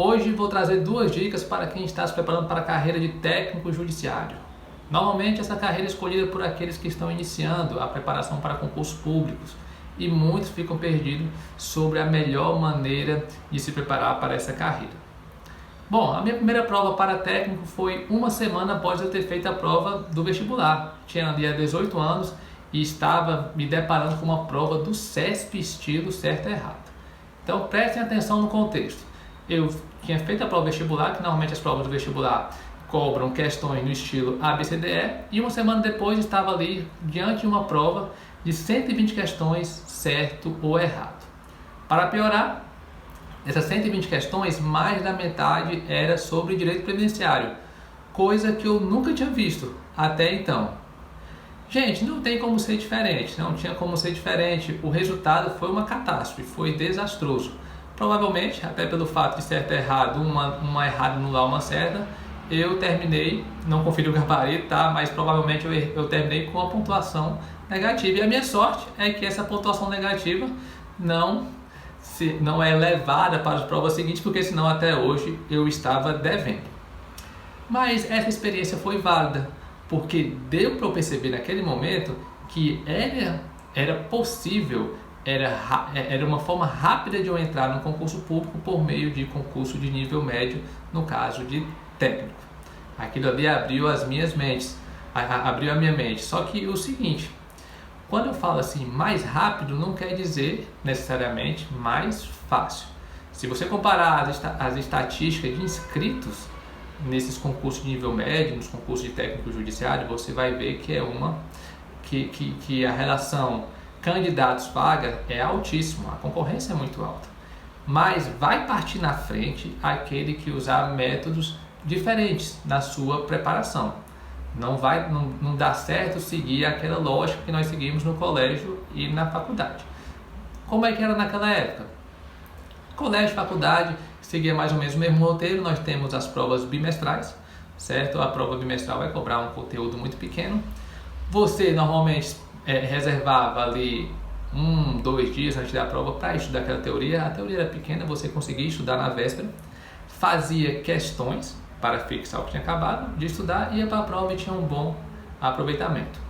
Hoje vou trazer duas dicas para quem está se preparando para a carreira de técnico judiciário. Normalmente essa carreira é escolhida por aqueles que estão iniciando a preparação para concursos públicos e muitos ficam perdidos sobre a melhor maneira de se preparar para essa carreira. Bom, a minha primeira prova para técnico foi uma semana após eu ter feito a prova do vestibular. Tinha ali 18 anos e estava me deparando com uma prova do CESP estilo certo e errado. Então prestem atenção no contexto. Eu tinha feito a prova vestibular, que normalmente as provas do vestibular cobram questões no estilo ABCDE, e uma semana depois estava ali diante de uma prova de 120 questões certo ou errado. Para piorar, essas 120 questões, mais da metade era sobre direito previdenciário, coisa que eu nunca tinha visto até então. Gente, não tem como ser diferente, não tinha como ser diferente. O resultado foi uma catástrofe, foi desastroso. Provavelmente, até pelo fato de certo e errado, uma errada anular uma certa, eu terminei, não conferi o gabarito, tá? Mas provavelmente eu terminei com uma pontuação negativa. E a minha sorte é que essa pontuação negativa não é levada para as provas seguintes, porque senão até hoje eu estava devendo. Mas essa experiência foi válida, porque deu para eu perceber naquele momento que era possível, era uma forma rápida de eu entrar no concurso público por meio de concurso de nível médio, no caso de técnico. Aquilo ali abriu a minha mente. Só que o seguinte, quando eu falo assim mais rápido, não quer dizer necessariamente mais fácil. Se você comparar as estatísticas de inscritos nesses concursos de nível médio, nos concursos de técnico judiciário, você vai ver que que a relação candidatos-vaga é altíssima, a concorrência é muito alta. Mas vai partir na frente aquele que usar métodos diferentes na sua preparação. Não dá certo seguir aquela lógica que nós seguimos no colégio e na faculdade. Como é que era naquela época? Colégio e faculdade seguia mais ou menos o mesmo roteiro. Nós temos as provas bimestrais, certo? A prova bimestral vai cobrar um conteúdo muito pequeno. Você normalmente reservava ali 2 dias antes da prova para estudar aquela teoria. A teoria era pequena, você conseguia estudar na véspera, fazia questões para fixar o que tinha acabado de estudar, ia para a prova e tinha um bom aproveitamento.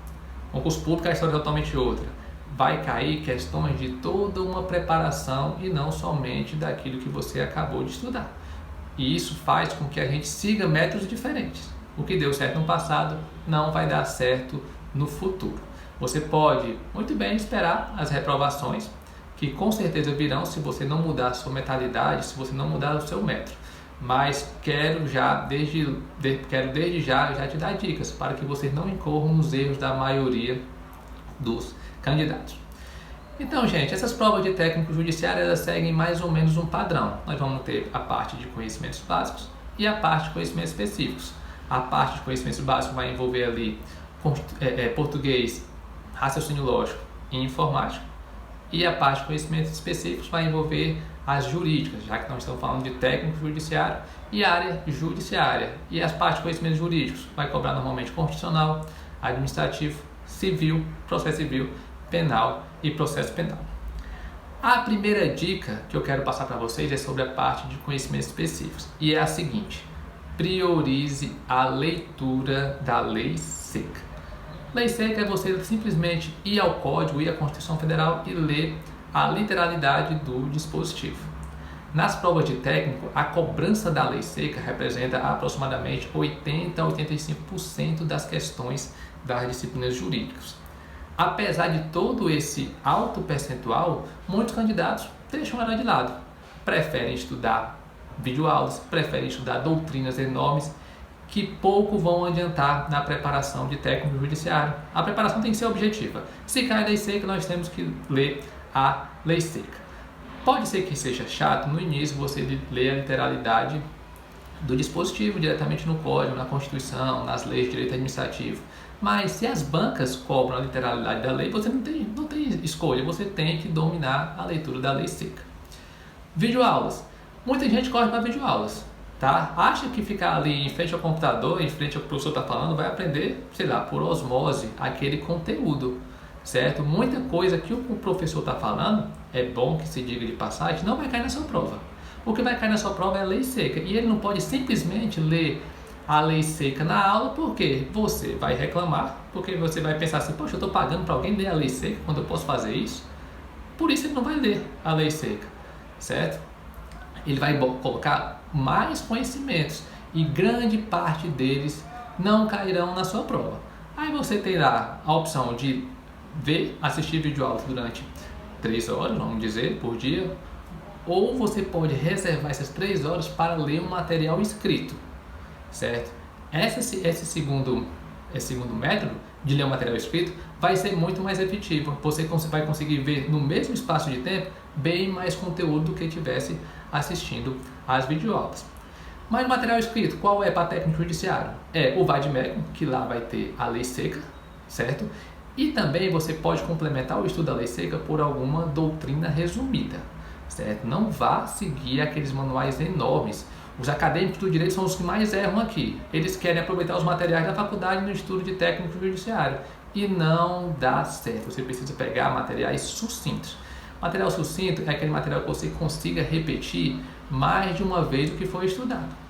Concurso público, a história é totalmente outra. Vai cair questões de toda uma preparação e não somente daquilo que você acabou de estudar. E isso faz com que a gente siga métodos diferentes. O que deu certo no passado não vai dar certo no futuro. Você pode muito bem esperar as reprovações, que com certeza virão se você não mudar a sua mentalidade, se você não mudar o seu método. Mas quero desde já te dar dicas para que vocês não incorram nos erros da maioria dos candidatos. Então, gente, essas provas de técnico judiciário, elas seguem mais ou menos um padrão. Nós vamos ter a parte de conhecimentos básicos e a parte de conhecimentos específicos. A parte de conhecimentos básicos vai envolver ali português, raciocínio lógico e informática. E a parte de conhecimentos específicos vai envolver as jurídicas, já que nós estamos falando de técnico judiciário e área judiciária. E as partes de conhecimentos jurídicos vai cobrar normalmente constitucional, administrativo, civil, processo civil, penal e processo penal. A primeira dica que eu quero passar para vocês é sobre a parte de conhecimentos específicos. E é a seguinte: priorize a leitura da lei seca. Lei seca é você simplesmente ir ao Código, ir à Constituição Federal e ler a literalidade do dispositivo. Nas provas de técnico, a cobrança da lei seca representa aproximadamente 80 a 85% das questões das disciplinas jurídicas. Apesar de todo esse alto percentual, muitos candidatos deixam ela de lado. Preferem estudar videoaulas, preferem estudar doutrinas enormes que pouco vão adiantar na preparação de técnico judiciário. A preparação tem que ser objetiva. Se cai a lei seca, nós temos que ler a lei seca. Pode ser que seja chato no início você ler a literalidade do dispositivo diretamente no Código, na Constituição, nas leis de direito administrativo. Mas se as bancas cobram a literalidade da lei, você não tem escolha, você tem que dominar a leitura da lei seca. Videoaulas. Muita gente corre para videoaulas, tá? Acha que ficar ali em frente ao computador, em frente ao que o professor está falando, vai aprender, sei lá, por osmose, aquele conteúdo, certo? Muita coisa que o professor está falando, é bom que se diga de passagem, não vai cair na sua prova. O que vai cair na sua prova é a lei seca. E ele não pode simplesmente ler a lei seca na aula, porque você vai reclamar, porque você vai pensar assim, poxa, eu estou pagando para alguém ler a lei seca quando eu posso fazer isso? Por isso ele não vai ler a lei seca, certo? Ele vai colocar mais conhecimentos e grande parte deles não cairão na sua prova. Aí você terá a opção de assistir videoaulas durante 3 horas, vamos dizer, por dia, ou você pode reservar essas 3 horas para ler um material escrito, certo? Esse segundo método de ler um material escrito vai ser muito mais efetivo. Você vai conseguir ver no mesmo espaço de tempo bem mais conteúdo do que tivesse assistindo às videoaulas. Mas no material escrito, qual é para técnico judiciário? É o VAD-MECUM, que lá vai ter a lei seca, certo? E também você pode complementar o estudo da lei seca por alguma doutrina resumida, certo? Não vá seguir aqueles manuais enormes. Os acadêmicos do direito são os que mais erram aqui. Eles querem aproveitar os materiais da faculdade no estudo de técnico judiciário. E não dá certo. Você precisa pegar materiais sucintos. Material sucinto é aquele material que você consiga repetir mais de uma vez o que foi estudado.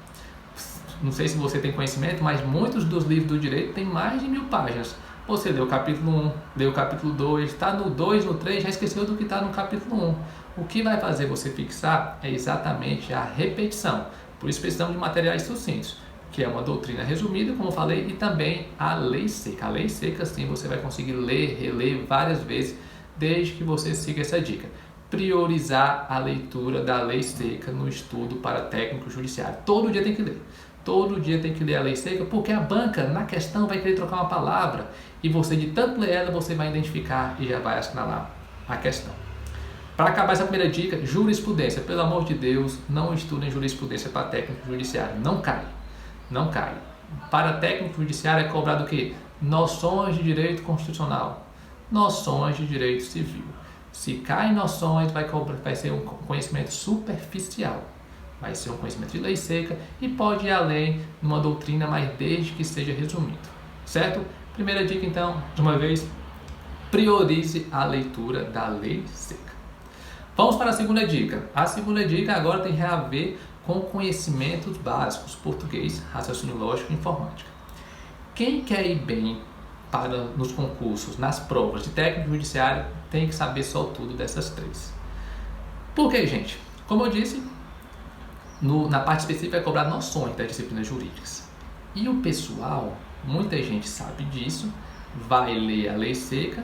Não sei se você tem conhecimento, mas muitos dos livros do direito têm mais de 1000 páginas. Você leu o capítulo 1, leu o capítulo 2, está no 2, no 3, já esqueceu do que está no capítulo 1. O que vai fazer você fixar é exatamente a repetição. Por isso precisamos de materiais sucintos, que é uma doutrina resumida, como eu falei, e também a lei seca. A lei seca, sim, você vai conseguir ler, reler várias vezes, desde que você siga essa dica. Priorizar a leitura da lei seca no estudo para técnico judiciário. Todo dia tem que ler. Todo dia tem que ler a lei seca, porque a banca, na questão, vai querer trocar uma palavra. E você, de tanto ler ela, você vai identificar e já vai assinalar a questão. Para acabar essa primeira dica, jurisprudência. Pelo amor de Deus, não estudem jurisprudência para técnico judiciário. Não cai. Não cai. Para técnico judiciário é cobrado o quê? Noções de direito constitucional. Noções de direito civil. Se cai em noções, vai ser um conhecimento superficial. Vai ser um conhecimento de lei seca e pode ir além numa doutrina, mas desde que seja resumido. Certo? Primeira dica, então, de uma vez, priorize a leitura da lei seca. Vamos para a segunda dica. A segunda dica agora tem a ver com conhecimentos básicos, português, raciocínio lógico e informática. Quem quer ir bem nos concursos, nas provas de técnico judiciário, tem que saber só tudo dessas 3. Por quê, gente? Como eu disse, na parte específica é cobrar noções das disciplinas jurídicas. E o pessoal, muita gente sabe disso, vai ler a lei seca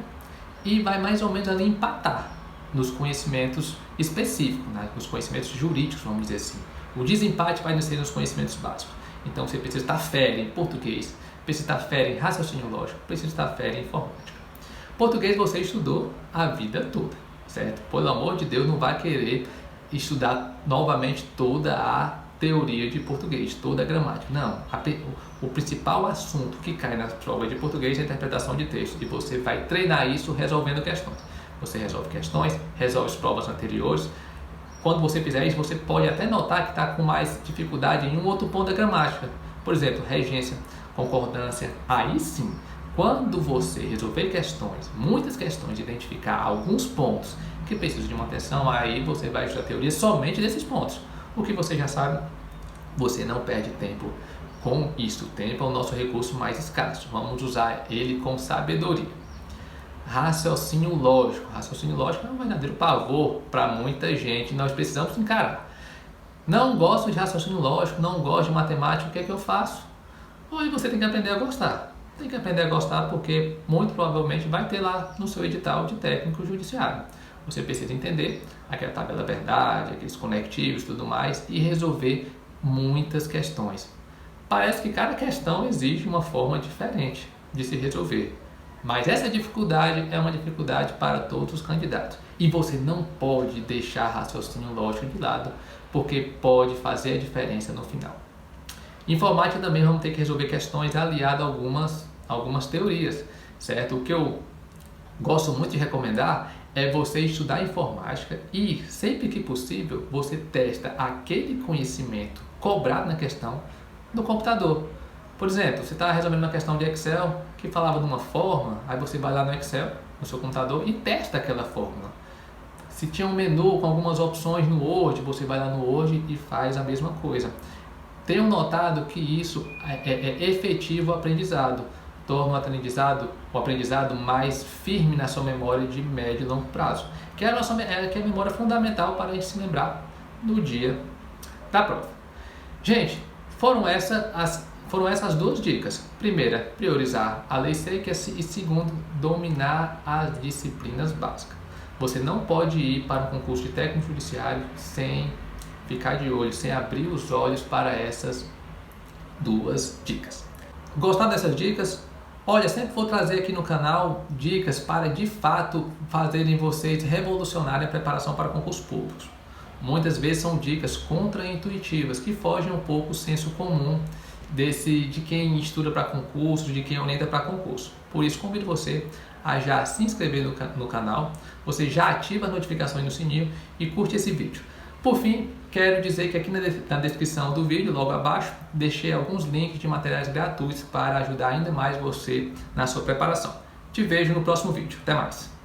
e vai mais ou menos ali empatar nos conhecimentos específicos, né? Nos conhecimentos jurídicos, vamos dizer assim. O desempate vai ser nos conhecimentos básicos. Então você precisa estar fera em português, precisa estar fera em raciocínio lógico, precisa estar fera em informática. Português você estudou a vida toda, certo? Pelo amor de Deus, não vai querer estudar novamente toda a teoria de português, toda a gramática. Não, o principal assunto que cai nas provas de português é a interpretação de texto. E você vai treinar isso resolvendo questões. Você resolve questões, resolve as provas anteriores. Quando você fizer isso, você pode até notar que está com mais dificuldade em um outro ponto da gramática. Por exemplo, regência, concordância. Aí sim, quando você resolver questões, muitas questões, identificar alguns pontos que precisam de uma atenção, aí você vai estudar teoria somente desses pontos. O que você já sabe, você não perde tempo com isso. O tempo é o nosso recurso mais escasso. Vamos usar ele com sabedoria. Raciocínio lógico. Raciocínio lógico é um verdadeiro pavor para muita gente. Nós precisamos encarar. Não gosto de raciocínio lógico, não gosto de matemática, o que é que eu faço? Aí você tem que aprender a gostar. Tem que aprender a gostar porque muito provavelmente vai ter lá no seu edital de técnico judiciário. Você precisa entender aquela tabela verdade, aqueles conectivos e tudo mais e resolver muitas questões. Parece que cada questão exige uma forma diferente de se resolver. Mas essa dificuldade é uma dificuldade para todos os candidatos. E você não pode deixar raciocínio lógico de lado, porque pode fazer a diferença no final. Informática também vamos ter que resolver questões aliadas a algumas teorias, certo? O que eu gosto muito de recomendar é você estudar informática e, sempre que possível, você testa aquele conhecimento cobrado na questão no computador. Por exemplo, você está resolvendo uma questão de Excel que falava de uma forma, aí você vai lá no Excel, no seu computador, e testa aquela fórmula. Se tinha um menu com algumas opções no Word, você vai lá no Word e faz a mesma coisa. Tenho notado que isso é efetivo aprendizado, torna o aprendizado mais firme na sua memória de médio e longo prazo, que é a memória fundamental para a gente se lembrar no dia da prova. Gente, foram essas duas dicas. Primeira, priorizar a lei seca, e segundo, dominar as disciplinas básicas. Você não pode ir para um concurso de técnico judiciário sem ficar de olho, sem abrir os olhos para essas duas dicas. Gostaram dessas dicas? Olha, sempre vou trazer aqui no canal dicas para de fato fazerem vocês revolucionarem a preparação para concursos públicos. Muitas vezes são dicas contraintuitivas que fogem um pouco do senso comum de quem estuda para concurso, de quem orienta para concurso. Por isso convido você a já se inscrever no canal, você já ativa as notificações no sininho e curte esse vídeo. Por fim, quero dizer que aqui na descrição do vídeo, logo abaixo, deixei alguns links de materiais gratuitos para ajudar ainda mais você na sua preparação. Te vejo no próximo vídeo. Até mais!